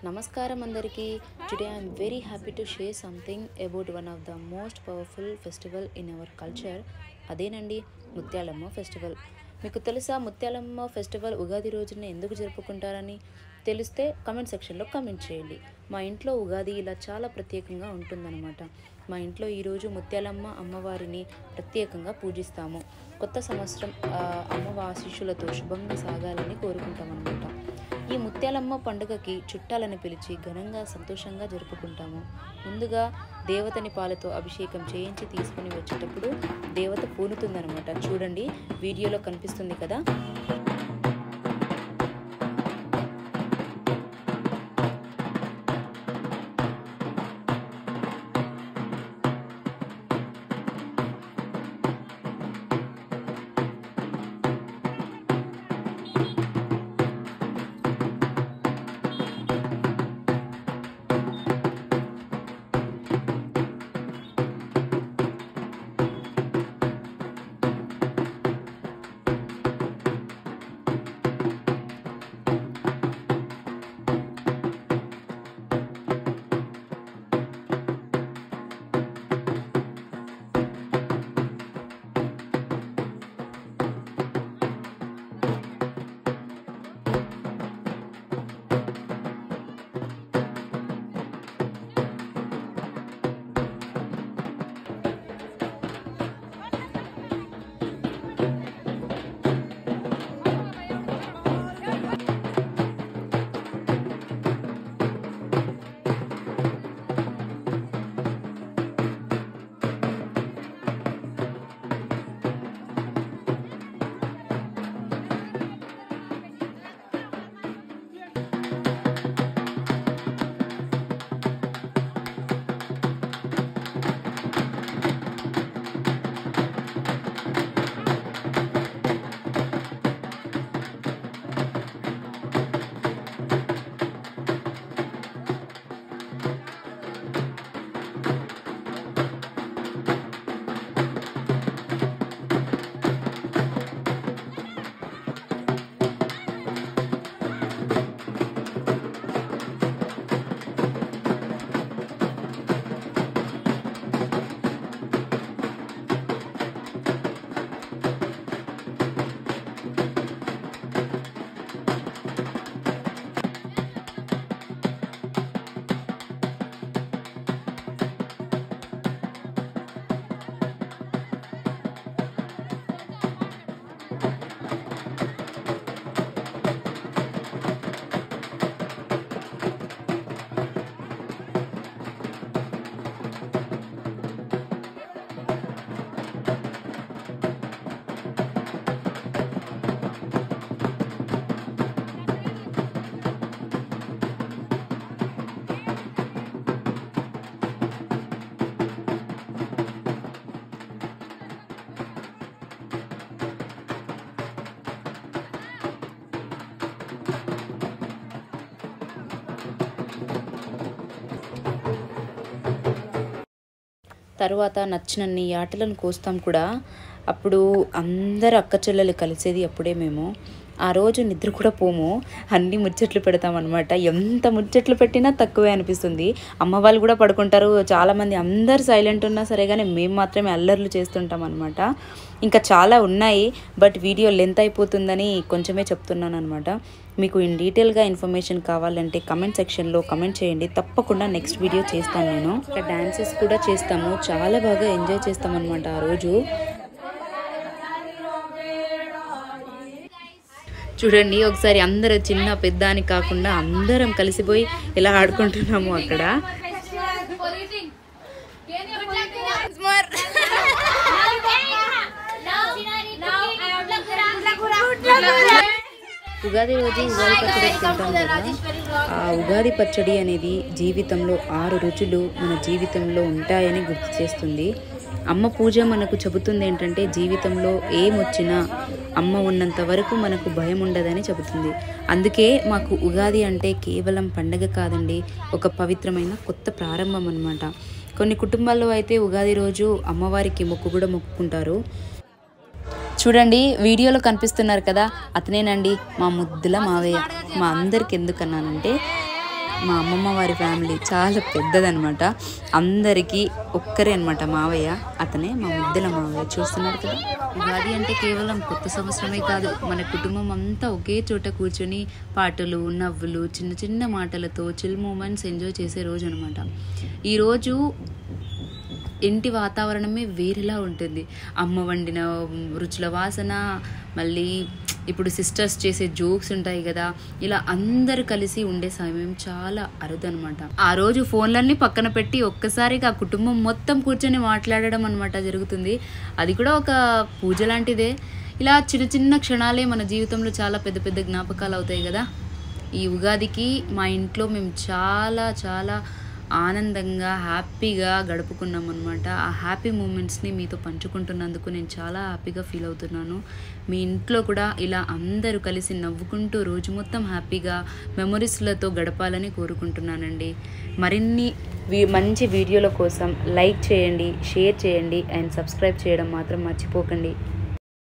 Namaskaram andariki. Today I am very happy to share something about one of the most powerful festival in our culture. అదేనండి Mutyalamma festival. మీకు తెలుసా Mutyalamma festival Ugadi రోజున ఎందుకు జరుపుకుంటారని? తెలిస్తే comment సెక్షన్లో comment చేయండి. మా ఇంట్లో ఉగాది ఇలా చాలా ప్రత్యేకంగా ఉంటుందన్నమాట. మా ఇంట్లో ఈరోజు ముత్యాలమ్మ అమ్మవారిని ప్రత్యేకంగా పూజిస్తాము. కొత్త సంవత్సరం అమ్మ ఆశీస్సులతో శుభంగా సాగాలని కోరుకుంటామన్నమాట. ఈ ముత్యాలమ్మ పండుగకి చుట్టాలను పిలిచి ఘనంగా సంతోషంగా జరుపుకుంటాము. ముందుగా దేవతని పాలతో అభిషేకం చేయించి తీసుకుని వచ్చేటప్పుడు దేవత పూనుతుందన్నమాట. చూడండి, వీడియోలో కనిపిస్తుంది కదా. తర్వాత నచ్చినన్ని ఆటలను కోస్తాం కూడా. అప్పుడు అందరు అక్క చెల్లెలు కలిసేది అప్పుడే. మేము ఆ రోజు నిద్ర కూడా పోము, అన్ని ముచ్చట్లు పెడతామన్నమాట. ఎంత ముచ్చట్లు పెట్టినా తక్కువే అనిపిస్తుంది. అమ్మ వాళ్ళు కూడా పడుకుంటారు, చాలామంది అందరు సైలెంట్ ఉన్నా సరే కానీ మేము మాత్రమే అల్లర్లు చేస్తుంటాం అనమాట. ఇంకా చాలా ఉన్నాయి, బట్ వీడియో లెంత్ అయిపోతుందని కొంచెమే చెప్తున్నాను అనమాట. మీకు ఇన్ డీటెయిల్గా ఇన్ఫర్మేషన్ కావాలంటే కమెంట్ సెక్షన్లో కమెంట్ చేయండి. తప్పకుండా నెక్స్ట్ వీడియో చేస్తాను నేను. ఇక్కడ డాన్సెస్ కూడా చేస్తాము, చాలా బాగా ఎంజాయ్ చేస్తామన్నమాట ఆ రోజు. చూడండి ఒకసారి అందరూ చిన్న పెద్ద అని కాకుండా అందరం కలిసిపోయి ఇలా ఆడుకుంటున్నాము అక్కడ. ఉగాది రోజు ఉగాది పచ్చడి తింటాం కదా. ఆ ఉగాది పచ్చడి అనేది జీవితంలో 6 రుచులు మన జీవితంలో ఉంటాయని గుర్తు చేస్తుంది. అమ్మ పూజ మనకు చెబుతుంది ఏంటంటే జీవితంలో ఏమొచ్చినా అమ్మ ఉన్నంత వరకు మనకు భయం ఉండదని చెబుతుంది. అందుకే మాకు ఉగాది అంటే కేవలం పండగ కాదండి, ఒక పవిత్రమైన కొత్త ప్రారంభం అన్నమాట. కొన్ని కుటుంబాల్లో అయితే ఉగాది రోజు అమ్మవారికి మొక్కు కూడా మొక్కుకుంటారు. చూడండి వీడియోలో కనిపిస్తున్నారు కదా, అతనేనండి మా ముద్దుల మావయ్య. మా అందరికి ఎందుకన్నానంటే మా అమ్మమ్మ వారి ఫ్యామిలీ చాలా పెద్దదనమాట. అందరికీ ఒక్కరే అనమాట మావయ్య, అతనే మా ముద్దుల మావయ్య. చూస్తున్నారు కదా, ఉగాది అంటే కేవలం కొత్త సంవత్సరమే కాదు, మన కుటుంబం అంతా ఒకే చోట కూర్చొని పాటలు, నవ్వులు, చిన్న చిన్న మాటలతో చిల్ మూమెంట్స్ ఎంజాయ్ చేసే రోజు అనమాట. ఈరోజు ఇంటి వాతావరణమే వేరేలా ఉంటుంది. అమ్మ వండిన రుచుల వాసన, మళ్ళీ ఇప్పుడు సిస్టర్స్ చేసే జోక్స్ ఉంటాయి కదా, ఇలా అందరు కలిసి ఉండే సమయం చాలా అరుదనమాట. ఆ రోజు ఫోన్లన్నీ పక్కన పెట్టి ఒక్కసారిగా కుటుంబం మొత్తం కూర్చొని మాట్లాడడం అనమాట జరుగుతుంది. అది కూడా ఒక పూజ లాంటిదే. ఇలా చిన్న చిన్న క్షణాలే మన జీవితంలో చాలా పెద్ద పెద్ద జ్ఞాపకాలు అవుతాయి కదా. ఈ ఉగాదికి మా ఇంట్లో మేము చాలా చాలా ఆనందంగా హ్యాపీగా గడుపుకున్నాం అనమాట. ఆ హ్యాపీ మూమెంట్స్ని మీతో పంచుకుంటున్నందుకు నేను చాలా హ్యాపీగా ఫీల్ అవుతున్నాను. మీ ఇంట్లో కూడా ఇలా అందరూ కలిసి నవ్వుకుంటూ రోజు మొత్తం హ్యాపీగా మెమొరీస్లతో గడపాలని కోరుకుంటున్నానండి. మరిన్ని మంచి వీడియోల కోసం లైక్ చేయండి, షేర్ చేయండి అండ్ సబ్స్క్రైబ్ చేయడం మాత్రం మర్చిపోకండి.